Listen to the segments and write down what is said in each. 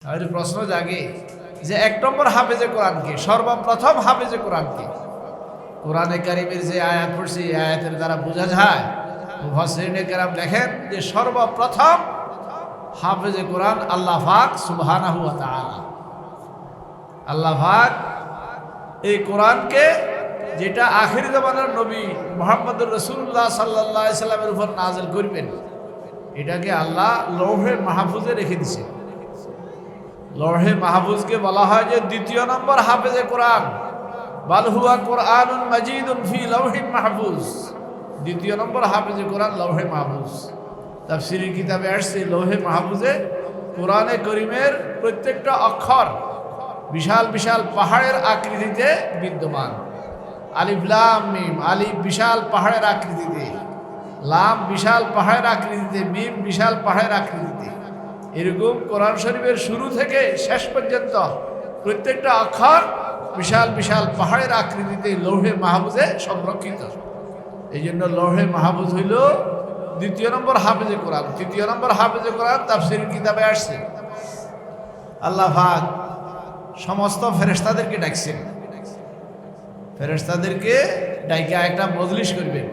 আর প্রশ্ন জাগে যে এক নম্বর হাফেজে কোরআন কে, সর্বপ্রথম হাফেজে কোরআন কে? কোরআনে কারিমের যে আয়াত পড়ছি এই আয়াতের দ্বারা বোঝা যায়, মুফাসসিরিনে কেরাম লেখেন যে সর্বপ্রথম হাফেজে কোরআন আল্লাহ পাক সুবহানাহু ওয়া তাআলা। আল্লাহ পাক এই কোরআনকে, যেটা আখির জামানার নবী মুহাম্মদুর রাসূলুল্লাহ সাল্লাল্লাহু আলাইহি সাল্লামের উপর নাযিল করবেন, এটাকে আল্লাহ লৌহে মাহফুজে রেখে দিয়েছেন। লৌহে মাহফুজকে বলা হয় যে দ্বিতীয় নম্বর হাফেজে কোরআন, বাল হুয়া কোরআনুন মাজিদুন ফি লাওহিন মাহফুজ। দ্বিতীয় নম্বর হাফেজে কোরআন লৌহে মাহফুজ। তাফসীরের কিতাবে আসছে লৌহে মাহফুজে কোরআনে করিমের প্রত্যেকটা অক্ষর বিশাল বিশাল পাহাড়ের আকৃতিতে বিদ্যমান। আলিফ লাম মিম, আলিফ বিশাল পাহাড়ের আকৃতিতে, লাম বিশাল পাহাড়ের আকৃতিতে, মিম বিশাল পাহাড়ের আকৃতিতে। এরকম কোরআন শরীফের শুরু থেকে শেষ পর্যন্ত প্রত্যেকটা অক্ষর বিশাল বিশাল পাহাড়ের আকৃতিতে লৌহে মাহফুজে সংরক্ষিত। এই জন্য লৌহে মাহফুজ হইল দ্বিতীয় নম্বর হাফেজে কোরআন। তৃতীয় নম্বর হাফেজে কোরআন তাফসীরের কিতাবে আসছে আল্লাহ পাক সমস্ত ফেরেশতাদেরকে ডাকছেন। ফেরেশতাদেরকে ডাইকা একটা মজলিস করবেন।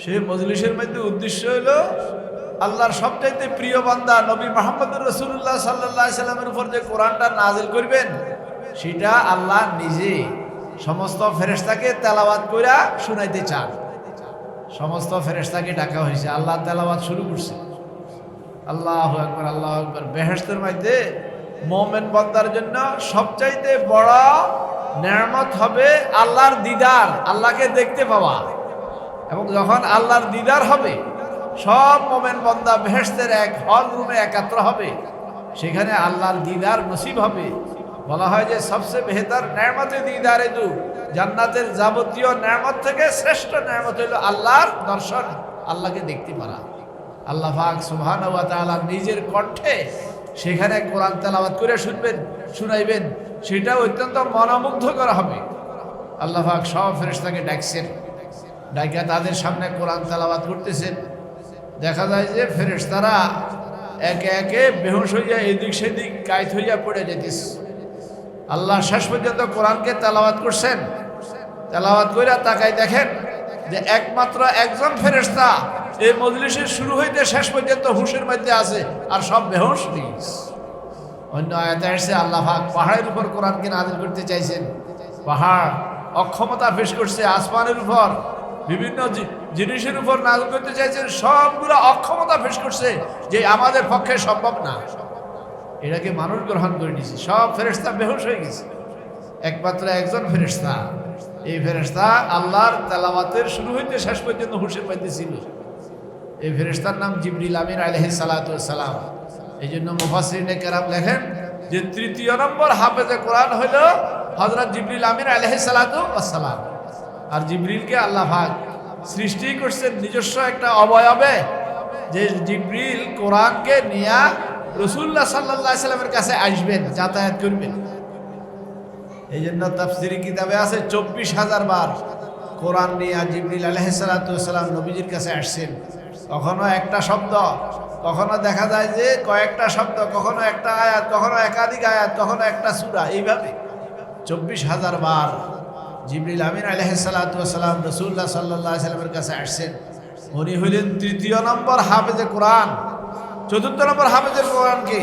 সেই মজলিসের মধ্যে উদ্দেশ্য হলো আল্লাহর সবচাইতে প্রিয় বান্দা নবী মুহাম্মদুর রাসূলুল্লাহ সাল্লাল্লাহু আলাইহি সাল্লামের উপর যে কোরআনটা নাজিল করবেন, সেটা আল্লাহ নিজে সমস্ত ফেরেশতাকে তেলাওয়াত কইরা শুনাইতে চান। সমস্ত ফেরেশতাকে ডাকা হয়েছে, আল্লাহ তেলাওয়াত শুরু করছে। আল্লাহু আকবার, আল্লাহু আকবার। বেহেশতের মধ্যে মুমিন বান্দার জন্য সবচাইতে বড় নেয়ামত হবে আল্লাহর দিদার, আল্লাহকে দেখতে পাওয়া। এবং যখন আল্লাহর দিদার হবে, সব মুমিন বান্দা বেহেশতের এক হল রুমে একাত্র হবে, সেখানে আল্লাহর দিদার নসিব হবে। বলা হয় যে সবচেয়ে বেহতর নেয়ামতে দিদারে দু, জান্নাতের যাবতীয় নেয়ামত থেকে শ্রেষ্ঠ নেয়ামত হলো আল্লাহর দর্শন, আল্লাহকে দেখতে পারা। আল্লাহ পাক সুবহানাহু ওয়া তাআলা নিজের কণ্ঠে সেখানে কোরআন তেলাওয়াত করে শুনাইবেন, সেটা অত্যন্ত মনোমুগ্ধকর হবে। আল্লাহ পাক সব ফেরেশতাকে ডাকছেন, ডাইকা তাদের সামনে কোরআন তেলাওয়াত করতেছেন। দেখা যায় যে ফেরেশতারা একে একে বেহুশ হইয়া এদিক সেদিক কায়ত হইয়া পড়ে যেতেছে। আল্লাহ শেষ পর্যন্ত কোরআনকে তেলাওয়াত করছেন। তেলাওয়াত কইরা তাকাই দেখেন যে একমাত্র একজন ফেরেশতা এই মজলিসের শুরু হইতে শেষ পর্যন্ত হুশের মধ্যে আছে, আর সব বেহুশ নিজ। অন্য আয়াতে আসছে আল্লাহ পাক পাহাড়ের উপর কোরআনকে নাযিল করতে চাইছেন। পাহাড় অক্ষমতা পেশ করছে, আসমানের উপর বিভিন্ন জিনিসের উপর নাযিল করতে চাইছেন, সবগুলো অক্ষমতা পেশ করছে যে আমাদের পক্ষে সম্ভব না। এটাকে মানুষ গ্রহণ করে নিয়েছে, সব ফেরেশতা বেহুশ হয়ে গেছে। একমাত্র একজন ফেরেশতা, এই ফেরেশতা আল্লাহর তেলাওয়াতের শুরু হইতে শেষ পর্যন্ত হুশের মধ্যে ছিল। এই ফেরেশতার নাম জিবরিল আমিন আলাইহিস সালাতু ওয়াস সালাম। এই জন্য মুফাসসিরিনে কেরাম লেখেন যে তৃতীয় নম্বর হাফেজে কোরআন হইল হযরত জিবরিল আমিন আলাইহিস সালাতু ওয়াস সালাম। আর জিবরিলকে আল্লাহ পাক সৃষ্টি করছেন নিজস্ব একটা অবয়বে, যে জিবরিল কোরআনকে নিয়ে রাসূলুল্লাহ সাল্লাল্লাহু আলাইহি সাল্লামের কাছে আসবেন, যাতায়াত করবেন। এই জন্য তাফসীরি কিতাবে আছে 24,000 বার কোরআন নিয়ে জিবরিল আলাইহিস সালাতু ওয়াস সালাম নবীজির কাছে আসছেন। কখনো একটা শব্দ, কখনো দেখা যায় যে কয়েকটা শব্দ, কখনো একটা আয়াত, কখনো একাধিক আয়াত, কখনো একটা সূরা, এইভাবে 24,000 বার জিবরিল আমিন আলাইহিস সালাতু ওয়াস সালাম রাসূলুল্লাহ সাল্লাল্লাহু আলাইহি সাল্লামের কাছে আসছেন। উনি হইলেন তৃতীয় নম্বর হাফেজে কোরআন। চতুর্থ নম্বর হাফেজে কোরআন কে?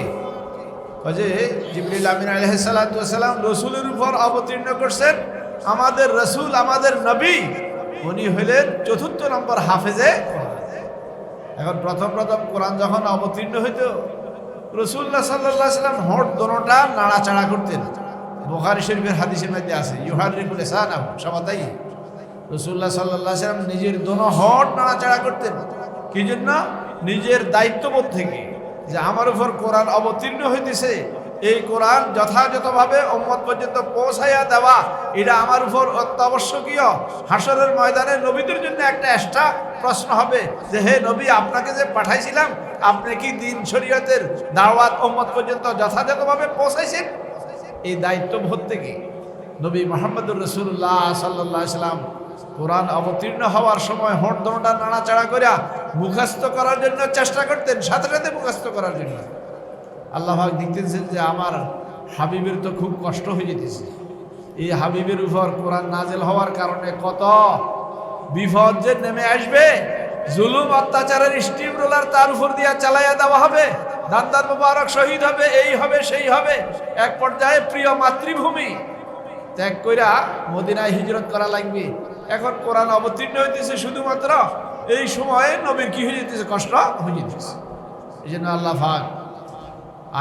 যে জিবরিল আমিন আলাইহিস সালাতু ওয়াস সালাম রাসূলের উপর অবতীর্ণ করছেন আমাদের রাসূল, আমাদের নবী, উনি হইলেন চতুর্থ নম্বর হাফেজে কোরআন। এখন প্রথম কোরআন যখন অবতীর্ণ হইত, রাসূলুল্লাহ সাল্লাল্লাহু আলাইহি সাল্লাম হোঁট দোনোটা নাড়াচাড়া করতেন। বুখারী শরীফের হাদিসের মধ্যে আছে ইউহারিকুল লিসানাহু শাবাতাই। রাসূলুল্লাহ সাল্লাল্লাহু আলাইহি সাল্লাম নিজের দোনো হোঁট নাড়াচাড়া করতেন। কি জন্য? নিজের দায়িত্ববোধ থেকে, যে আমার উপর কোরআন অবতীর্ণ হইতেছে, এই কোরআন যথাযথভাবে উম্মত পর্যন্ত পৌঁছাইয়া দেওয়া এটা আমার উপর অত্যাবশ্যকীয়। হাসরের ময়দানে নবীদের জন্য একটা এক্সট্রা প্রশ্ন হবে যে হে নবী, আপনাকে যে পাঠাইছিলাম, আপনি কি দ্বীন শরীয়তের দাওয়াত উম্মত পর্যন্ত যথাযথভাবে পৌঁছাইছেন? এই দায়িত্ববোধ থেকে নবী মুহাম্মদুর রাসূলুল্লাহ সাল্লাল্লাহু আলাইহি সাল্লাম কোরআন অবতীর্ণ হওয়ার সময় হোঁট দোনোটা নাড়াচাড়া করে মুখস্থ করার জন্য চেষ্টা করতেন, সাথে সাথে মুখস্থ করার জন্য। আল্লাহ পাক দেখতেছেন যে আমার হাবিবের তো খুব কষ্ট হয়ে যেতেছে, এই হাবিবের উপর কোরআন নাজেল হওয়ার কারণে কত বিপদ যে নেমে আসবে, জুলুম অত্যাচারের স্টিম রোলার তার উপর দিয়ে চালাইয়া দেওয়া হবে, দান্দার মোবারক শহীদ হবে, এই হবে সেই হবে। এক পর্যায়ে প্রিয় মাতৃভূমি ত্যাগ কইরা মদিনায় হিজরত করা লাগবে। এখন কোরআন অবতীর্ণ হইতেছে শুধুমাত্র এই সময়ে নবীর কি হয়ে যেতেছে, কষ্ট হয়ে যেতেছে। এই জন্য আল্লাহ পাক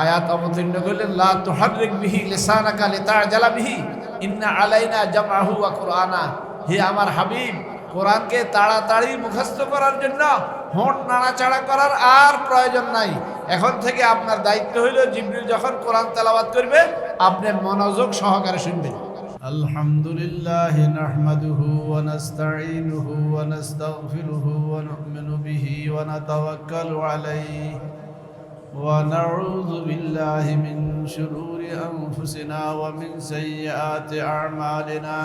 আয়াত অবতীর্ণ করলেন, লা তুহাররিক বিহি লিসানাকা লিতা'জালা বিহি ইন্না আলাইনা জামআহু ওয়া কুরআনা। হে আমার হাবিব, কোরআনকে তাড়াতাড়ি মুখস্থ করার জন্য হোঁট নাড়াচাড়া করার আর প্রয়োজন নাই। এখন থেকে আপনার দায়িত্ব হইল জিবরিল যখন কোরআন তেলাওয়াত করবে আপনি মনোযোগ সহকারে শুনবেন। আলহামদুলিল্লাহ নাহমাদুহু ওয়া নাস্তাঈনুহু ওয়া নাস্তাগফিরুহু ওয়া নু'মিনু বিহি ওয়া নাতাওয়াক্কালু আলাইহি ওয়া নাউযু বিল্লাহি মিন শুরুরি আনফুসিনা ওয়া মিন সাইয়্যাতি আ'মালিনা।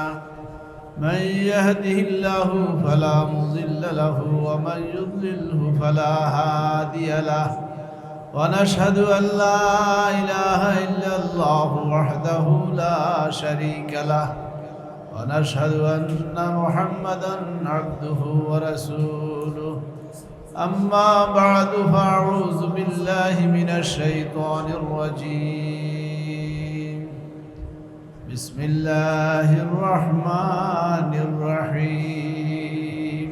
من يهده الله فلا مضل له ومن يضلله فلا هادي له ونشهد أن لا إله إلا الله وحده لا شريك له ونشهد أن محمدا عبده ورسوله أما بعد فأعوذ بالله من الشيطان الرجيم بسم الله الرحمن الرحيم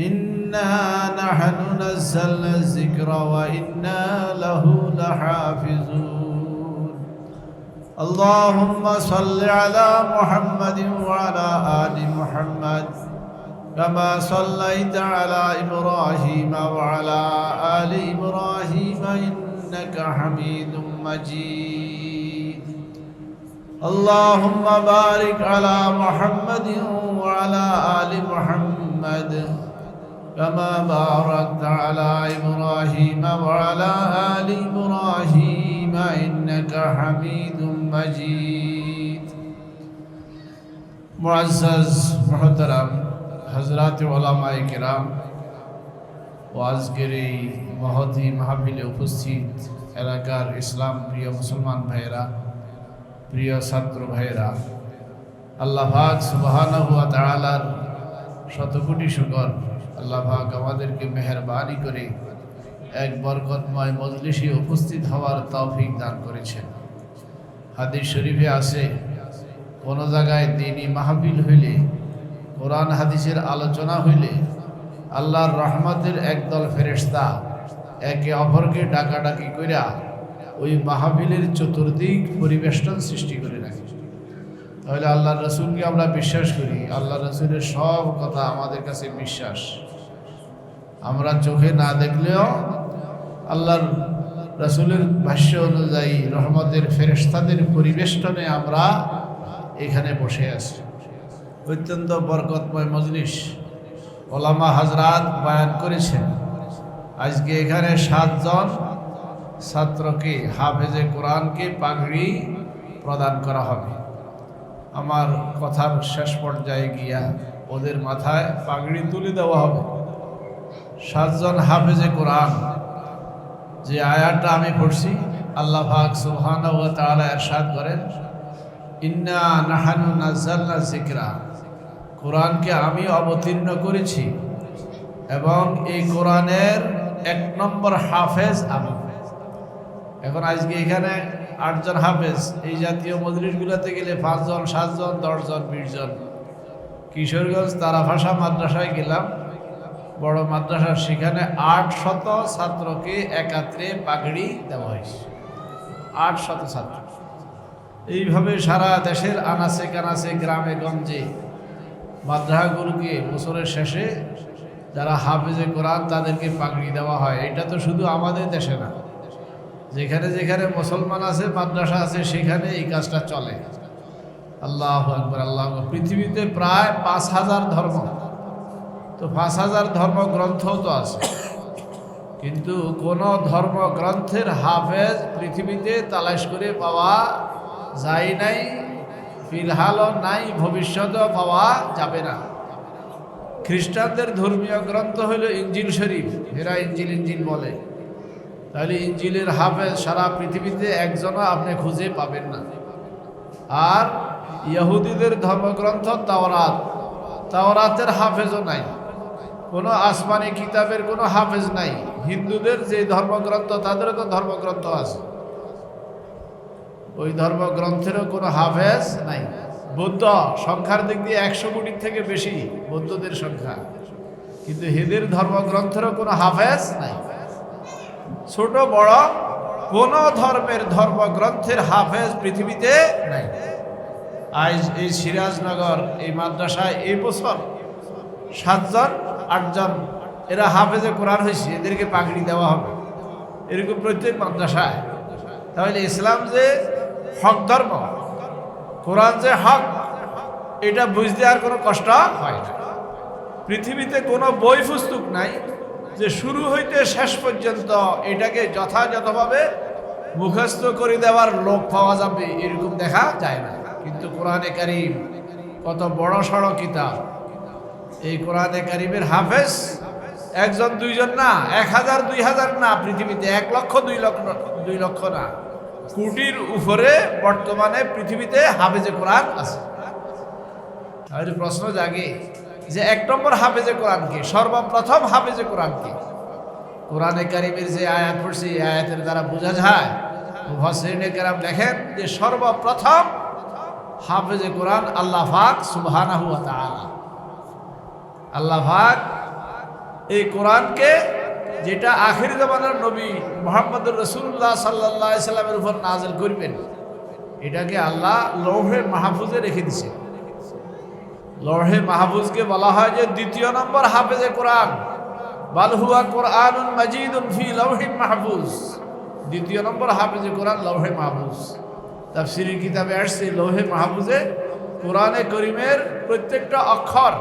إنا نحن نزلنا الذكر وإنا له لحافظون اللهم صل على محمد وعلى آل محمد كما صليت على إبراهيم وعلى آل إبراهيم إنك حميد مجيد اللهم بارك على محمد وعلى آل محمد كما باركت على إبراهيم وعلى آل إبراهيم إنك حميد مجيد معزز محترم حضرات علماء کرام ও আজকের এই মহতী মাহফিলে উপস্থিত এলাকার ইসলাম প্রিয় মুসলমান ভাইয়েরা, প্রিয় ছাত্র ভাইয়েরা, আল্লাহ পাক সুবহানাহু ওয়া তাআলার শতকোটি শুকর। আল্লাহ পাক আমাদেরকে মেহেরবানি করে এক বরকতময় মজলিসে উপস্থিত হওয়ার তৌফিক দান করেছেন। হাদিস শরীফে আছে, কোন জায়গায় দ্বীনি মাহফিল হইলে, কোরআন হাদিসের আলোচনা হইলে আল্লাহর রহমতের একদল ফেরেশতা একে অপরকে ডাকাডাকি কইরা ওই মাহফিলের চতুর্দিক পরিবেষ্টন সৃষ্টি করে রাখে। তাহলে আল্লাহর রসুলকে আমরা বিশ্বাস করি, আল্লাহ রসুলের সব কথা আমাদের কাছে বিশ্বাস। আমরা চোখে না দেখলেও আল্লাহর রসুলের ভাষ্য অনুযায়ী রহমতের ফেরেশতাদের পরিবেষ্টনে আমরা এখানে বসে আছি। অত্যন্ত বরকতময় মজলিস, ওলামা হাজরাত বয়ান করেছেন। আজকে এখানে 7 জন ছাত্রকে, হাফেজে কোরআনকে পাগড়ি প্রদান করা হবে। আমার কথার শেষ পর্যায়ে গিয়া ওদের মাথায় পাগড়ি তুলে দেওয়া হবে। 7 জন হাফেজে কোরআন, যে আয়াতটা আমি পড়ছি, আল্লাহ পাক সুবহানাহু ওয়া তাআলা ইরশাদ করেন, ইন্না নাহানু নাযালনা যিকরা, কোরআনকে আমি অবতীর্ণ করেছি এবং এই কোরআনের 1 নম্বর হাফেজ আমি। এখন আজকে এখানে 8 জন হাফেজ, এই জাতীয় মজলিসগুলোতে গেলে 5 জন, 7 জন, 10 জন, 20 জন। কিশোরগঞ্জ তারাভাষা মাদ্রাসায় গেলাম, বড় মাদ্রাসা, সেখানে 800 ছাত্রকে একাত্রে পাগড়ি দেওয়া হয়েছে। 800 ছাত্র। এইভাবে সারা দেশের আনাচে কানাচে, গ্রামে গঞ্জে মাদ্রাসাগুলোকে বছরের শেষে যারা হাফেজে কোরআন তাদেরকে পাগড়ি দেওয়া হয়। এটা তো শুধু আমাদের দেশে না, যেখানে যেখানে মুসলমান আছে, মাদ্রাসা আছে, সেখানে এই কাজটা চলে। আল্লাহু আকবার, আল্লাহু আকবার। পৃথিবীতে প্রায় 5000 ধর্ম, তো 5000 ধর্মগ্রন্থও তো আছে, কিন্তু কোন ধর্মগ্রন্থের হাফেজ পৃথিবীতে তালাশ করে পাওয়া যায় নাই, ফিলহালও নাই, ভবিষ্যতেও পাওয়া যাবে না। খ্রিস্টানদের ধর্মীয় গ্রন্থ হইল ইনজিল শরীফ, এরা ইনজিল বলে। তাহলে ইঞ্জিলের হাফেজ সারা পৃথিবীতে একজনও আপনি খুঁজে পাবেন না। আর ইহুদিদের ধর্মগ্রন্থ তাওরাতের হাফেজও নাই, কোনো আসমানি কিতাবের কোনো হাফেজ নাই। হিন্দুদের যে ধর্মগ্রন্থ তাদেরও তো ধর্মগ্রন্থ আছে, ওই ধর্মগ্রন্থেরও কোনো হাফেজ নাই। বৌদ্ধ সংখ্যার দিক দিয়ে 100 কোটির থেকে বেশি বৌদ্ধদের সংখ্যা, কিন্তু এদের ধর্মগ্রন্থেরও কোনো হাফেজ নাই। ছোট বড় কোনো ধর্মের ধর্মগ্রন্থের হাফেজ পৃথিবীতে নাই। আজ এই সিরাজনগর এই মাদ্রাসায় এই বছর 7 জন 8 জন এরা হাফেজে কোরআন হয়েছে, এদেরকে পাগড়ি দেওয়া হবে, এরকম প্রত্যেক মাদ্রাসায়। তাহলে ইসলাম যে হক ধর্ম, কোরআন যে হক, এটা বুঝতে আর কোনো কষ্ট হয় না। পৃথিবীতে কোনো বই পুস্তক নাই যে শুরু হইতে শেষ পর্যন্ত এটাকে যথাযথভাবে মুখস্থ করে দেওয়ার লোক পাওয়া যাবে, এরকম দেখা যায় না। কিন্তু কোরআনে কারীম কত বড় সড় কিতাব, এই কোরআনে কারীমের হাফেজ একজন দুইজন না, 1000 2000 না, পৃথিবীতে 1 লক্ষ 2 লক্ষ না, কোটির উপরে বর্তমানে পৃথিবীতে হাফেজে কোরআন আছে। তাহলে প্রশ্ন জাগে যে 1 নম্বর হাফেজে কোরআন কে? সর্বপ্রথম হাফেজে কোরআন কে? কোরআনে কারীমের যে আয়াত পড়ছি, এই আয়াতের দ্বারা বোঝা যায়, মুফাসসিরিনে কেরাম লেখেন যে সর্বপ্রথম হাফেজে কোরআন আল্লাহ পাক সুবহানাহু ওয়া তাআলা। আল্লাহ পাক এই কোরআনকে, যেটা আখির জামানার নবী মুহাম্মদুর রাসূলুল্লাহ সাল্লাল্লাহু আলাইহি সাল্লামের উপর নাযিল করবেন, এটাকে আল্লাহ লৌহে মাহফুজে রেখে দিয়েছে। লৌহে মাহফুজকে বলা হয় যে 2য় নম্বর হাফেজে কোরআন, বাল হুয়া কোরআনুন মাজিদুন ফি লাওহিন মাহফুজ। 2য় নম্বর হাফেজে কোরআন লৌহে মাহফুজ। তাফসীরের কিতাবে আসছে লৌহে মাহফুজে কোরআনে কারীমের প্রত্যেকটা অক্ষর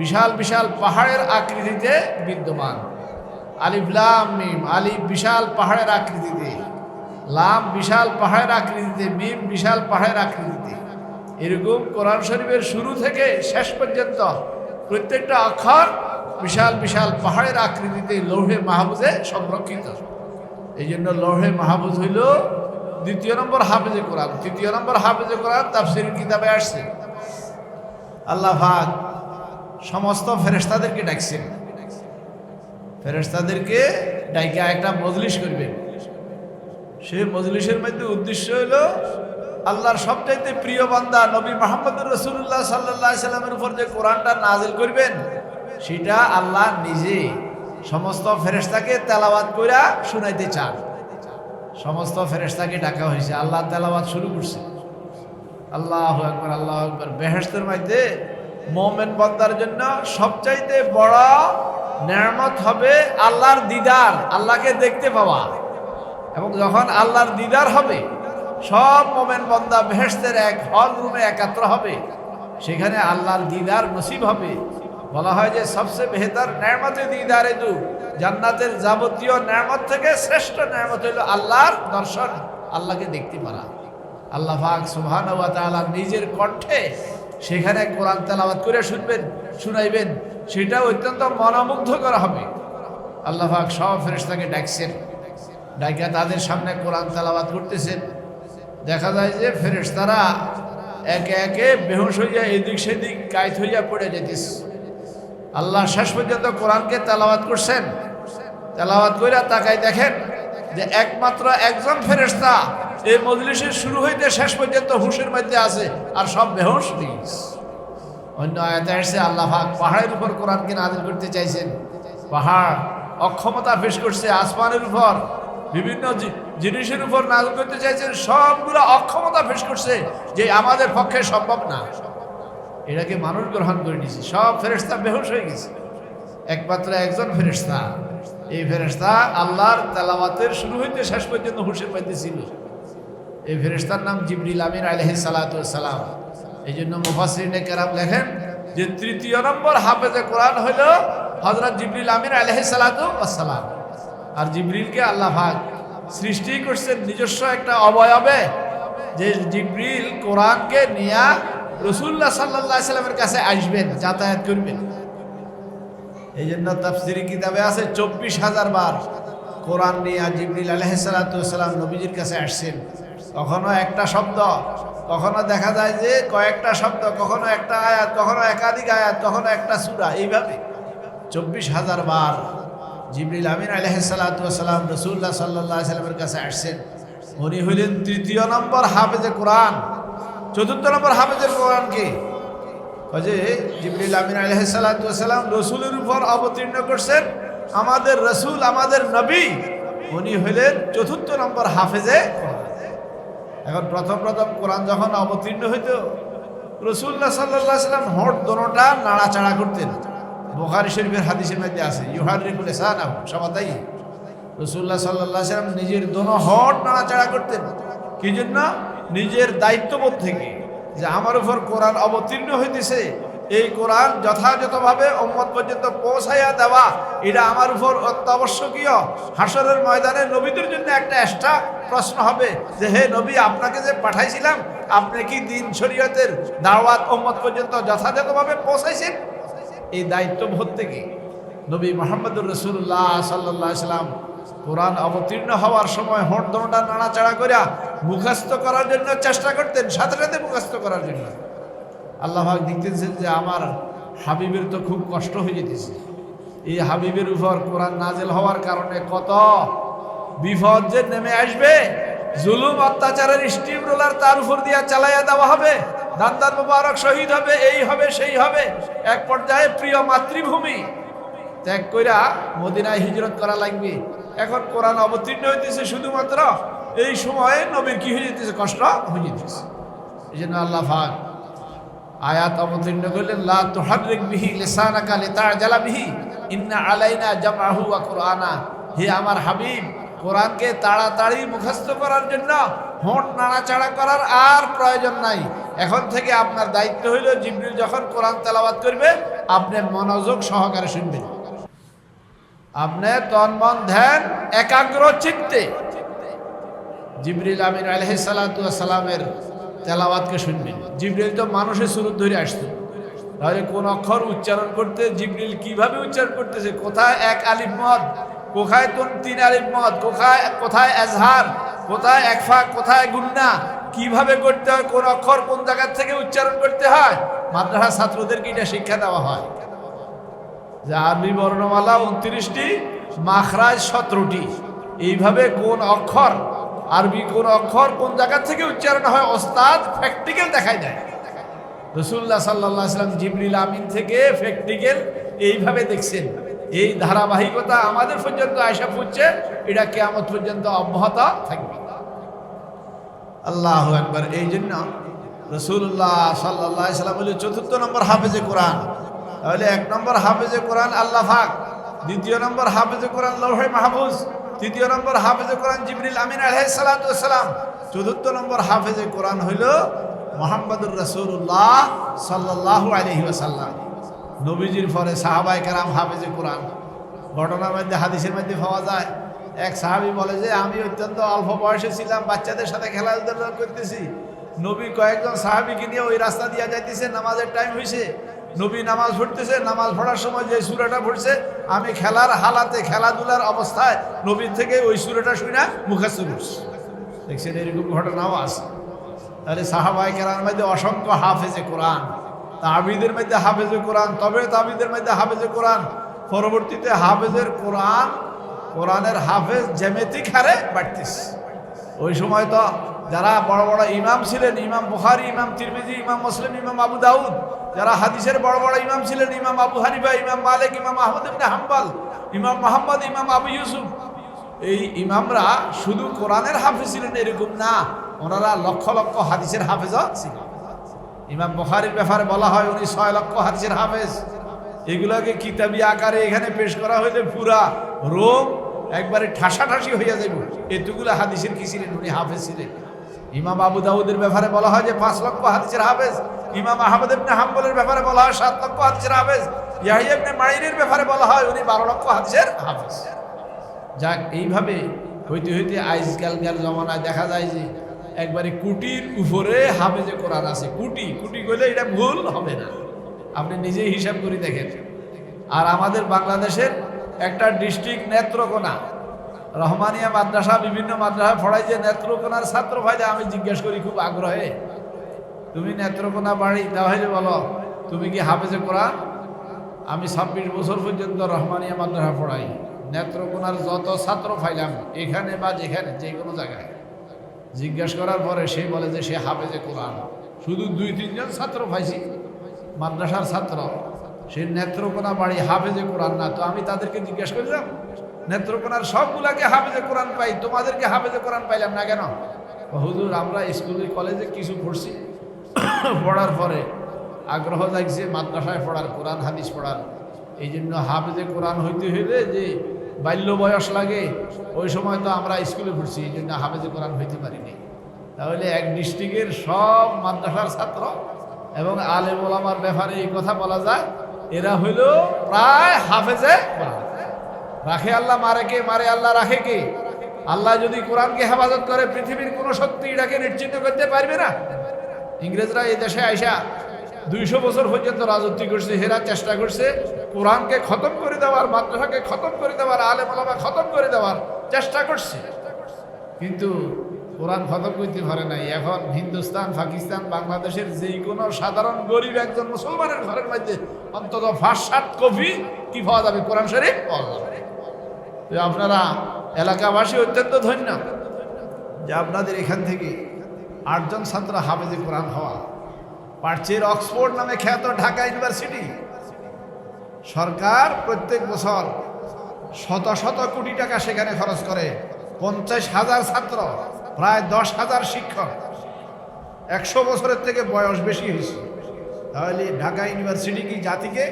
বিশাল বিশাল পাহাড়ের আকৃতিতে বিদ্যমান। আলিফ লাম মিম, আলিফ বিশাল পাহাড়ের আকৃতিতে, লাম বিশাল পাহাড়ের আকৃতিতে, মিম বিশাল পাহাড়ের আকৃতিতে। এরকম কোরআন শরীফের শুরু থেকে শেষ পর্যন্ত প্রত্যেকটা অক্ষর বিশাল বিশাল পাহাড়ের আকৃতিতে লৌহে মাহফুজে সংরক্ষিত। এই জন্য লৌহে মাহফুজ হইল 2য় নম্বর হাফেজে কোরআন। 3য় নম্বর হাফেজে কোরআন তাফসীরের কিতাবে আসছে আল্লাহ পাক সমস্ত ফেরেশতাদেরকে ডাকছেন, ফেরেশতাদেরকে ডাইকা একটা মজলিস করবেন। সেই মজলিসের মধ্যে উদ্দেশ্য হইল আল্লাহর সবচাইতে প্রিয় বান্দা নবী মুহাম্মদুর রাসূলুল্লাহ সাল্লাল্লাহু আলাইহি সাল্লামের উপর যে কোরআনটা নাযিল করবেন, সেটা আল্লাহ নিজে সমস্ত ফেরেশতাকে তেলাওয়াত কইরা শুনাইতে চান। সমস্ত ফেরেশতাকে ডাকা হয়েছে, আল্লাহ তেলাওয়াত শুরু করছে। আল্লাহু আকবার, আল্লাহু আকবার। বেহেশতের মধ্যে মুমিন বান্দার জন্য সবচাইতে বড় নেয়ামত হবে আল্লাহর দিদার, আল্লাহকে দেখতে পাওয়া। এবং যখন আল্লাহর দিদার হবে, সব মুমিন বান্দা বেহেশতের এক হল রুমে একত্র হবে, সেখানে আল্লাহর দিদার নসিব হবে। বলা হয় যে সবচেয়ে বেহতর নেয়ামতে দিদারে দু, জান্নাতের যাবতীয় নেয়ামত থেকে শ্রেষ্ঠ নেয়ামত হইল আল্লাহর দর্শন, আল্লাহকে দেখতে পারা। আল্লাহ পাক সুবহানাহু ওয়া তাআলা নিজের কণ্ঠে সেখানে কোরআন তেলাওয়াত করে শুনাইবেন, সেটা অত্যন্ত মনোমুগ্ধকর হবে। আল্লাহ পাক সব ফেরেশতাকে ডাকছেন, ডাইকা তাদের সামনে কোরআন তেলাওয়াত করতেছেন। দেখা যায় যে ফেরেশতারা একে একে বেহুশ হইয়া এদিক সেদিক কায়ত হইয়া পড়ে যেতেছে। আল্লাহ শেষ পর্যন্ত কোরআনকে তেলাওয়াত করছেন। তেলাওয়াত কইরা তাকাই দেখেন যে একমাত্র একজন ফেরেশতা এই মজলিসের শুরু হইতে শেষ পর্যন্ত হুশের মধ্যে আছে, আর সব বেহুশ নিজ। অন্য আয়াতে আসছে আল্লাহ পাক পাহাড়ের উপর কোরআনকে নাযিল করতে চাইছেন। পাহাড় অক্ষমতা পেশ করছে, আসমানের উপর বিভিন্ন জিনিসের উপর নাযিল করতে চাইছেন, সবগুলো অক্ষমতা পেশ করছে যে আমাদের পক্ষে সম্ভব না। এটাকে মানুষ গ্রহণ করে নিয়েছে, সব ফেরেশতা বেহুশ হয়ে গেছে। একমাত্র একজন ফেরেশতা, এই ফেরেশতা আল্লাহর তেলাওয়াতের শুরু হইতে শেষ পর্যন্ত হুশের মধ্যে ছিল। এই ফেরেশতার নাম জিবরিল আমিন আলাইহিস সালাতু ওয়াস সালাম। এই জন্য মুফাসসিরিনে কেরাম লেখেন যে 3য় নম্বর হাফেজে কোরআন হলো হযরত জিবরিল আমিন আলাইহিস সালাতু ওয়াস সালাম। আর জিবরিলকে আল্লাহ পাক সৃষ্টি করছেন নিজস্ব একটা অবয়বে, যে জিবরিল কোরআনকে নিয়ে রাসূলুল্লাহ সাল্লাল্লাহু আলাইহি সাল্লামের কাছে আসবেন, যাতায়াত করবেন। এই জন্য তাফসীরি কিতাবে আছে 24,000 বার কোরআন নিয়ে জিবরিল আলাইহিস সালাতু ওয়াস সালাম নবীজির কাছে আসছেন, কখনো একটা শব্দ, কখনো দেখা যায় যে কয়েকটা শব্দ, কখনো একটা আয়াত, কখনো একাধিক আয়াত, কখনো একটা সূরা, এইভাবে 24,000 বার জিবরিল আমিন আলাইহিস সালাতু ওয়াস সালাম রাসূলুল্লাহ সাল্লাল্লাহু আলাইহি ওয়াসাল্লামের কাছে আসছেন। উনি হইলেন 3য় নম্বর হাফেজে কোরআন। 4র্থ নম্বর হাফেজে কোরআন কে? যে জিবরিল আমিন আলাইহিস সালাতু ওয়াস সালাম রাসূলের উপর অবতীর্ণ করছেন আমাদের রাসূল, আমাদের নবী, উনি হইলেন 4র্থ নম্বর হাফেজে কোরআন। এখন প্রথম কোরআন যখন অবতীর্ণ হইতো, রাসূলুল্লাহ সাল্লাল্লাহু আলাইহি ওয়াসাল্লাম হোঁঠ দোনোটা নাড়াচাড়া করতেন। বুখারী শরীফের হাদিসের মধ্যে আছে, ইউহারিকুল লিসানাহু সমাতাই, রাসূলুল্লাহ সাল্লাল্লাহু আলাইহি ওয়াসাল্লাম নিজের দোনো হোঁঠ নাড়াচাড়া করতেন। কি জন্য? নিজের দায়িত্ববোধ থেকে, যে আমার উপর কোরআন অবতীর্ণ হইতেছে, এই কোরআন যথাযথভাবে উম্মত পর্যন্ত পৌঁছাইয়া দেওয়া এটা আমার উপর অত্যাবশ্যকীয়। হাসরের ময়দানে নবীদের জন্য একটা এক্সট্রা প্রশ্ন হবে যে, হে নবী, আপনাকে যে পাঠাইছিলাম, আপনি কি দ্বীন শরীয়তের দাওয়াত উম্মত পর্যন্ত যথাযথভাবে পৌঁছাইছেন? এই দায়িত্ববোধ থেকে নবী মুহাম্মদুর রাসূলুল্লাহ সাল্লাল্লাহু আলাইহি ওয়াসাল্লাম কোরআন অবতীর্ণ হওয়ার সময় হোঁঠ দোনোটা নাড়াচাড়া করে মুখস্থ করার জন্য চেষ্টা করতেন, সাথে সাথে মুখস্থ করার জন্য। আল্লাহ পাক দেখতেছেন যে আমার হাবিবের তো খুব কষ্ট হয়ে যেতেছে, এই হাবিবের উপর কোরআন নাজেল হওয়ার কারণে কত বিপদ যে নেমে আসবে, জুলুম অত্যাচারের স্টিম রোলার তার উপর দিয়া চালাইয়া দেওয়া হবে, দান্দার মুবারক শহীদ হবে, এই হবে সেই হবে। এক পর্যায়ে প্রিয় মাতৃভূমি ত্যাগ কইরা মদিনায় হিজরত করা লাগবে। এখন কোরআন অবতীর্ণ হইতেছে, শুধুমাত্র এই সময়ে নবীর কি হয়ে যেতেছে? কষ্ট হয়ে যেতেছে। এই জন্য আল্লাহ পাক আয়াত অবতীর্ণ করলেন, লা তুহাররিক বিহি লিসানাকা লিতা'জালা বিহি ইন্না আলাইনা জামআহু ওয়া কুরআনা। হে আমার হাবিব, কোরআনকে তাড়াতাড়ি মুখস্থ করার জন্য হোঁঠ নাড়াচাড়া করার আর প্রয়োজন নাই। এখন থেকে আপনার দায়িত্ব হইল, জিবরিল যখন কোরআন তেলাওয়াত করবে, আপনি মনোযোগ সহকারে শুনবেন, আপনি তন মন ধ্যান একাগ্র চিত্তে জিবরিল আমিন আলাইহিস সালাতু ওয়াস সালামের তেলাওয়াতকে শুনবেন। জিবরিল তো মানুষের সুরত ধরে আসতো, তাহলে কোন অক্ষর উচ্চারণ করতে জিবরিল কিভাবে উচ্চারণ করতেছে, কোথায় এক আলিফ মদ, কোথায় 3 আলিফ মদ, কোথায় এজহার, কোথায় একফা, কোথায় গুন্না, কিভাবে করতে হয়, কোন অক্ষর কোন জায়গা থেকে উচ্চারণ করতে হয়, মাদ্রাসা ছাত্রদেরকে এটা শিক্ষা দেওয়া হয়। যে আরবি বর্ণমালা 29টি, মাখরাজ 17টি, এইভাবে কোন অক্ষর, আরবি কোন অক্ষর কোন জায়গা থেকে উচ্চারণ হয়, ওস্তাদ প্র্যাকটিক্যাল দেখাই দেয়। রাসূলুল্লাহ সাল্লাল্লাহু আলাইহি ওয়াসাল্লাম জিবরিল আমিন থেকে প্র্যাকটিক্যাল এইভাবে দেখছেন। এই ধারাবাহিকতা আমাদের পর্যন্ত আয়সা পড়ছে, এটা কিয়ামত পর্যন্ত অব্যাহত থাকবে। আল্লাহু আকবার। এই জন্য রাসূলুল্লাহ সাল্লাল্লাহু আলাইহি ওয়াসাল্লাম বলে 4র্থ নম্বর হাফেজে কোরআন। তাহলে 1 নম্বর হাফেজে কোরআন আল্লাহ পাক, 2য় নম্বর হাফেজে কোরআন লৌহে মাহফুজ, 3য় নম্বর হাফেজে কোরআন জিবরিল আমিন আলাইহিস সালাতু ওয়াস সালাম, 4র্থ নম্বর হাফেজে কোরআন হইল মুহাম্মদুর রাসূলুল্লাহ সাল্লাল্লাহু আলাইহি ওয়াসাল্লাম। নবীজির পরে সাহাবায়ে কেরাম হাফেজে কোরআন। ঘটনার মধ্যে, হাদিসের মধ্যে পাওয়া যায়, এক সাহাবী বলে যে, আমি অত্যন্ত অল্প বয়সে ছিলাম, বাচ্চাদের সাথে খেলাধুলা করতেছি, নবী কয়েকজন সাহাবীকে নিয়ে ওই রাস্তা দিয়ে যাইতেছে, নামাজের টাইম হয়েছে, নবী নামাজ পড়তেছে, নামাজ পড়ার সময় যে সূরাটা পড়ছে, আমি খেলার হালাতে, খেলাধুলার অবস্থায় নবীর থেকে ওই সূরাটা শুনে মুখস্থ করছি। দেখছেন, এরকম ঘটনাও আছে। তাহলে সাহাবায়ে কেরামের মধ্যে অসংখ্য হাফেজে কোরআন, তাবিদের মধ্যে হাফেজে কোরআন, তবে তাবিদের মধ্যে হাফেজে কোরআন, পরবর্তীতে হাফেজের কোরআন, কোরআনের হাফেজ জ্যামিতিক হারে বাড়তেছে। ওই সময় তো যারা বড় বড় ইমাম ছিলেন, ইমাম বুখারী, ইমাম তিরমিজি, ইমাম মুসলিম, ইমাম আবু দাউদ, যারা হাদিসের বড় বড় ইমাম ছিলেন, ইমাম আবু হানিফা, ইমাম মালিক, ইমাম আহমদ ইবনে হাম্বল, ইমাম মুহাম্মদ, ইমাম আবু ইউসুফ, এই ইমামরা শুধু কোরআনের হাফেজ ছিলেন এরকম না, ওনারা লক্ষ লক্ষ হাদিসের হাফেজও ছিলেন। ইমাম বুখারীর ব্যাপারে বলা হয় উনি 6 লক্ষ হাদিসের হাফেজ। এগুলোকে কিতাবি আকারে এখানে পেশ করা হইলে পুরা রোম একবারে ঠাসাঠাসি হইয়া যাইব, এতগুলো হাদিসের কি ছিলেন, উনি হাফেজ ছিলেন। ইমাম আবু দাউদের ব্যাপারে বলা হয় যে 5 লক্ষ হাদিসের হাফেজ। ইমাম আহমদ ইবনে হাম্বলের ব্যাপারে বলা হয় 7 লক্ষ হাদিসের হাফেজ। ইয়াহইয়া ইবনে মাঈনের ব্যাপারে বলা হয় উনি 12 লক্ষ হাদিসের হাফেজ। যাক, এইভাবে হইতে হইতে আজকালকার জমানায় দেখা যায় যে একবারে কোটির উপরে হাফেজে কোরআন আছে। কোটি কোটি কইলে এটা ভুল হবে না, আপনি নিজেই হিসাব করে দেখেন। আর আমাদের বাংলাদেশের একটা ডিস্ট্রিক্ট নেত্রকোনা, রহমানিয়া মাদ্রাসা বিভিন্ন মাদ্রাসা পড়াই যে নেত্রকোনার ছাত্র ভাইরা আমি জিজ্ঞেস করি খুব আগ্রহে, তুমি নেত্রকোনা বাড়ি তাহলে বলো তুমি কি হাফেজে কোরআন? আমি 26 বছর পর্যন্ত রহমানিয়া মাদ্রাসা পড়াই। নেত্রকোনার যত ছাত্র পাইলাম এখানে বা যেখানে যে কোনো জায়গায় জিজ্ঞাসা করার পরে সে বলে যে সে হাফেজে কোরআন। শুধু 2-3 জন ছাত্র পাইছি মাদ্রাসার ছাত্র, সে নেত্রকোনা বাড়ি হাফেজে কোরআন না। তো আমি তাদেরকে জিজ্ঞাসা করলাম নেত্রকোনার সবগুলাকে হাফেজে কোরআন পাই, তোমাদেরকে হাফেজে কোরআন পাইলাম না কেন? হুজুর আমরা স্কুলে কলেজে কিছু পড়ছি, পড়ার পরে আগ্রহ লাগছে মাদ্রাসায় পড়ার, কোরআন হাদিস পড়ার। এই জন্য হাফেজে কোরআন হইতে হইলে যে বাল্য বয়স লাগে, ওই সময় তো আমরা স্কুলে পড়ছি, এই জন্য হাফেজে কোরআন হইতে পারিনি। তাহলে এক ডিস্ট্রিক্টের সব মাদ্রাসার ছাত্র এবং আলেম ওলামার ব্যাপারে এই কথা বলা যায় এরা হইল প্রায় হাফেজে কোরআন। রাখে আল্লাহ, মারে কে? মারে আল্লাহ, রাখে কে? আল্লাহ যদি কোরআনকে হেফাজত করে পৃথিবীর কোনো শক্তি এটাকে নিশ্চিন্ত করতে পারবে না। ইংরেজরা এই দেশে আইসা 200 বছর পর্যন্ত রাজত্ব করছে, হেরা চেষ্টা করছে কোরআনকে খতম করে দেওয়ার, মাদ্রাসাকে খতম করে দেওয়ার, আলেম ওলামা খতম করে দেওয়ার চেষ্টা করছে, কিন্তু কোরআন খতম করতে পারে নাই। এখন হিন্দুস্তান, পাকিস্তান, বাংলাদেশের যে কোনো সাধারণ গরিব একজন মুসলমানের ঘরের মধ্যে অন্তত 5-7 কপি কি পাওয়া যাবে? কোরআন শরীফ পাওয়া যাবে। আপনারা এলাকাবাসী অত্যন্ত ধন্য যে আপনাদের এখান থেকে 8 জন ছাত্র হাফেজে কোরআন হওয়া। পার্চের অক্সফোর্ড নামে খ্যাত ঢাকা ইউনিভার্সিটি সরকার প্রত্যেক বছর শত শত কোটি টাকা সেখানে খরচ করে। 50,000 ছাত্র, প্রায় 10,000 শিক্ষক, 100 বছরের থেকে বয়স বেশি হয়েছে। তাহলে ঢাকা ইউনিভার্সিটি কি জাতিকে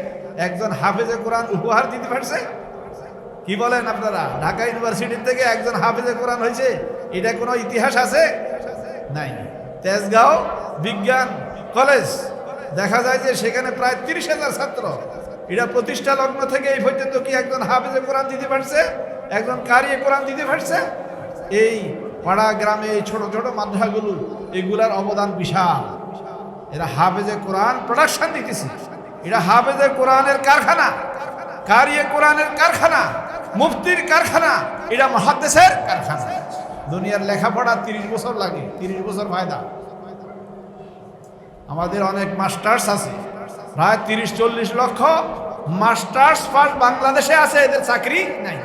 একজন হাফেজে কোরআন উপহার দিতে পারছে? কি বলেন আপনারা? ঢাকা ইউনিভার্সিটির থেকে একজন হাফেজে কোরআন হয়েছে, এটা কোনো ইতিহাস আছে? নাই। তেজগাঁও বিজ্ঞান কলেজ দেখা যায় যে সেখানে প্রায় 30,000 ছাত্র, এটা প্রতিষ্ঠা লগ্ন থেকে এই পর্যন্ত কি একজন হাফেজে কোরআন দিতে পারছে? একজন কারিয়ে কোরআন দিতে পারছে? এই পাড়া গ্রামে এই ছোট ছোট মাদ্রাসাগুলো, এগুলার অবদান বিশাল। এরা হাফেজে কোরআন প্রোডাকশন দিতেছে, এটা হাফেজে কোরআনের কারখানা, কারিয়ে কোরআনের কারখানা, মুফতির কারখানা, এটা মুহাদ্দিসের কারখানা। দুনিয়ার লেখাপড়া 30 বছর লাগে, 30 বছর ফায়দা। আমাদের অনেক মাস্টার্স আছে, প্রায় 30-40 লক্ষ মাস্টার্স পাস বাংলাদেশে আছে, এদের চাকরি নাই।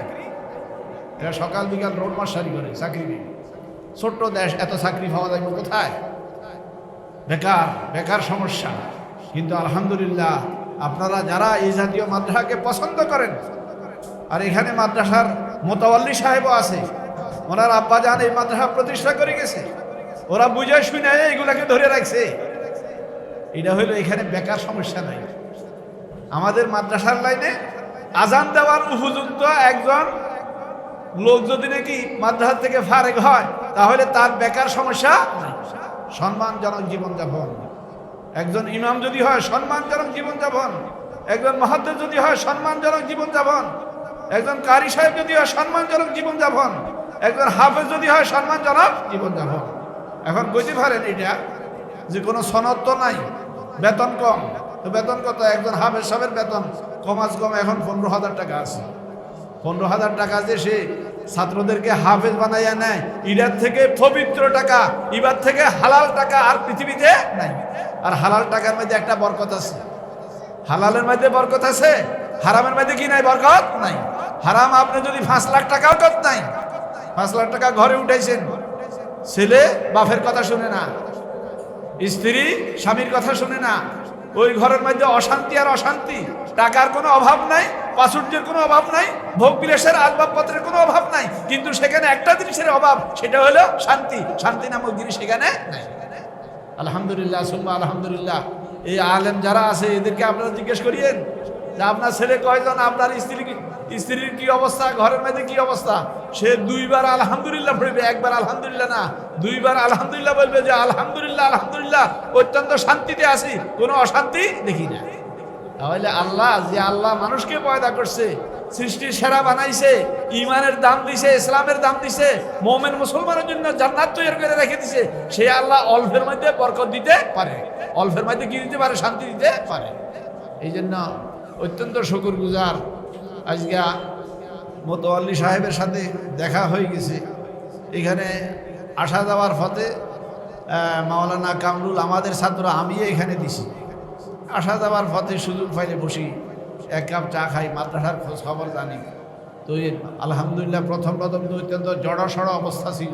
এরা সকাল বিকাল রোড মাস্টারি করে, চাকরি নেই। ছোট্ট দেশ, এত চাকরি পাওয়া যাবে কোথায়? বেকার, বেকার সমস্যা। কিন্তু আলহামদুলিল্লাহ আপনারা যারা এই জাতীয় মাদ্রাসাকে পছন্দ করেন, আর এখানে মাদ্রাসার মোতাওয়াল্লি সাহেবও আছে, ওনার আব্বাজান এই মাদ্রাসা প্রতিষ্ঠা করে গেছে, ওরা বুঝে শুনে এইগুলাকে ধরে রাখছে। এটা হইলো এখানে বেকার সমস্যা নাই। আমাদের মাদ্রাসার লাইনে আজান দেওয়ার উপযুক্ত একজন লোক যদি নাকি মাদ্রাসা থেকে ফারেক হয়, তাহলে তার বেকার সমস্যা নাই। সম্মানজনক জীবনযাপন। একজন ইমাম যদি হয় সম্মানজনক জীবনযাপন, একজন মুহাদ্দিস যদি হয় সম্মানজনক জীবনযাপন, একজন কারি সাহেব যদি হয় সম্মানজনক জীবনযাপন, একজন হাফেজ যদি হয় সম্মানজনক জীবনযাপন। এখন বুঝতে পারেন এটা যে কোনো সনদ তো নাই, বেতন কম। তো বেতন কত? একজন হাফেজ সাহেবের বেতন কমাস কম এখন 15,000 টাকা আছে। 15,000 টাকা যে সে ছাত্রদেরকে হাফেজ বানাইয়া নেয়, ইরার থেকে পবিত্র টাকা, ইবার থেকে হালাল টাকা আর পৃথিবীতে নাই। আর হালাল টাকার মধ্যে একটা বরকত আছে, হালালের মধ্যে বরকত আছে, হারামের মধ্যে কি নাই? বরকত নাই। হারাম আপনি যদি 5 লাখ টাকাও কত নাই, 5 লাখ টাকা ঘরে উঠাইছেন, ছেলে বাপের কথা শুনে না, স্ত্রী স্বামীর কথা শুনে না, ওই ঘরের মধ্যে অশান্তি আর অশান্তি। টাকার কোনো অভাব নাই, প্রাচুর্যের কোনো অভাব নাই, ভোগ বিলাসের আসবাবপত্রের কোনো অভাব নাই, কিন্তু সেখানে একটা জিনিসের অভাব, সেটা হলো শান্তি। শান্তি নামক জিনিস সেখানে নাই। আলহামদুলিল্লাহ, সুম্মা আলহামদুলিল্লাহ। এই আলেম যারা আছে এদেরকে আপনারা জিজ্ঞেস করিয়েন যে আপনার ছেলে কয়জন, আপনার স্ত্রীর কি অবস্থা, ঘরের মধ্যে কি অবস্থা। সে 2 বার আলহামদুলিল্লাহ পড়বে, 1 বার আলহামদুলিল্লাহ না, 2 বার আলহামদুলিল্লাহ বলবে যে আলহামদুলিল্লাহ, আলহামদুলিল্লাহ, অত্যন্ত শান্তিতে আছি, কোনো অশান্তি দেখি না। তাহলে আল্লাহ যে আল্লাহ মানুষকে পয়দা করছে, সৃষ্টির সেরা বানাইছে, ইমানের দাম দিছে, ইসলামের দাম দিছে, মুমিন মুসলমানের জন্য জান্নাত তৈরি করে রেখে দিছে, সে আল্লাহ অল্পের মধ্যে বরকত দিতে পারে, অল্পের মধ্যে কি দিতে পারে? শান্তি দিতে পারে। এই জন্য অত্যন্ত শুকরগুজার। আজকে মোতোয়াল্লি সাহেবের সাথে দেখা হয়ে গেছে। এখানে আসা যাওয়ার পথে মাওলানা কামরুল আমাদের ছাত্র আমি এখানে দিছি, আসা যাওয়ার পথে সুযোগ পাইলে বসি, এক কাপ চা খাই, মাদ্রাসার খোঁজ খবর জানি। তো আলহামদুলিল্লাহ প্রথম তো অত্যন্ত জড়সড় অবস্থা ছিল,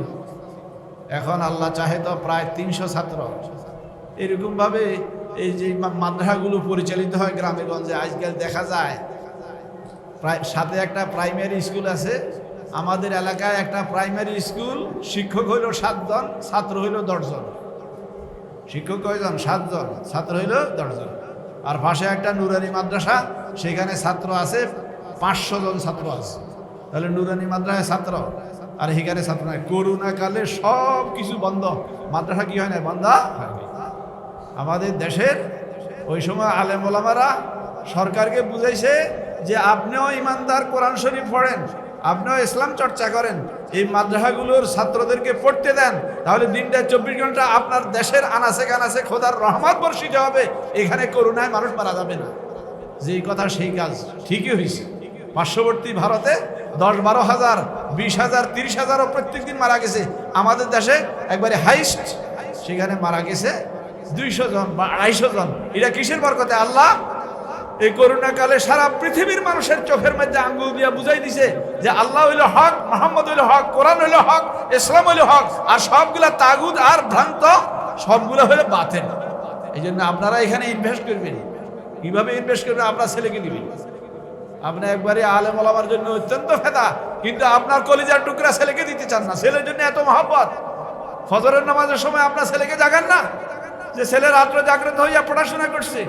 এখন আল্লাহ চাহে তো প্রায় 300 ছাত্র। এরকমভাবে এই যে মাদ্রাসাগুলো পরিচালিত হয় গ্রামে গঞ্জে, আজকাল দেখা যায় প্রায় সাথে একটা প্রাইমারি স্কুল আছে। আমাদের এলাকায় একটা প্রাইমারি স্কুল, শিক্ষক হইল 7 জন, ছাত্র হইল 10 জন। শিক্ষক কয়জন? 7 জন, ছাত্র হইল 10 জন। আর পাশে একটা নুরানি মাদ্রাসা, সেখানে ছাত্র আছে 500 জন ছাত্র আছে। তাহলে নুরানি মাদ্রাসায় ছাত্র আর এখানে ছাত্র নাই। করোনা কালে সব কিছু বন্ধ, মাদ্রাসা কি হয় না? বন্ধ হয়। আমাদের দেশের ওই সময় আলেম ওলামারা সরকারকে বুঝাইছে যে আপনিও ইমানদার, কোরআন শরীফ পড়েন, আপনিও ইসলাম চর্চা করেন, এই মাদ্রাসাগুলোর ছাত্রদেরকে পড়তে দেন, তাহলে দিনটা 24 ঘন্টা আপনার দেশের আনাচে কানাচে খোদার রহমত বর্ষিত হবে, এখানে করোনায় মানুষ মারা যাবে না। যেই কথা সেই কাজ ঠিকই হয়েছে। পার্শ্ববর্তী ভারতে 10-12 হাজার, 20 হাজার, 30 হাজারও প্রত্যেক দিন মারা গেছে। আমাদের দেশে একবারে হাইস্ট, সেখানে মারা গেছে 200 জন বা 250 জন। এটা কিসের বরকতে? আল্লাহ এই করোনা কালে সারা পৃথিবীর মানুষের চোখের মধ্যে আঙ্গুল দিয়া বুঝাই দিছে যে আল্লাহ হইল হক, মোহাম্মদ হইল হক, কোরআন হইল হক, ইসলাম হইল হক, আর সবগুলা তাগুত আর ভ্রান্ত, সবগুলো হইল বাতিল। এই জন্য আপনারা এখানে ইনভেস্ট করবেন। কিভাবে ইনভেস্ট করবেন? আপনার ছেলেকে দিবেন। আপনি একবারে আলেম ওলামার জন্য অত্যন্ত ফেদা, কিন্তু আপনার কলিজার টুকরা ছেলেকে দিতে চান না। ছেলের জন্য এত মহব্বত, ফজরের নামাজের সময় আপনার ছেলেকে জাগান না, যে ছেলে রাত্র জাগ্রত হইয়া পড়াশোনা করছে,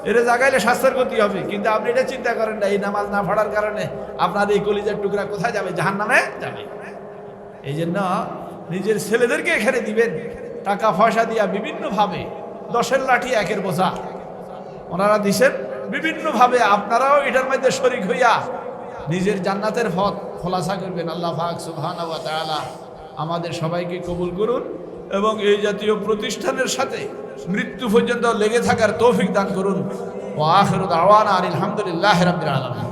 এটা জাগাইলে স্বাস্থ্যের ক্ষতি হবে। কিন্তু আপনি এটা চিন্তা করেন না, এই নামাজ না পড়ার কারণে আপনার এই কলিজার টুকরা কোথায় যাবে? জাহান্নামে যাবে। এই জন্য নিজের ছেলেদেরকে এখানে দিবেন। টাকা পয়সা দিয়া বিভিন্নভাবে 10-এর লাঠি 1-এর বোঝা ওনারা দিছেন বিভিন্নভাবে। আপনারাও এটার মধ্যে শরীক হইয়া নিজের জান্নাতের পথ খোলাসা করবেন। আল্লাহ পাক সুবহানাহু ওয়া তাআলা আমাদের সবাইকে কবুল করুন এবং এই জাতীয় প্রতিষ্ঠানের সাথে মৃত্যু পর্যন্ত লেগে থাকার তৌফিক দান করুন। ওয়া আখিরু দাওয়ানা আলহামদুলিল্লাহি রাব্বিল আলামিন।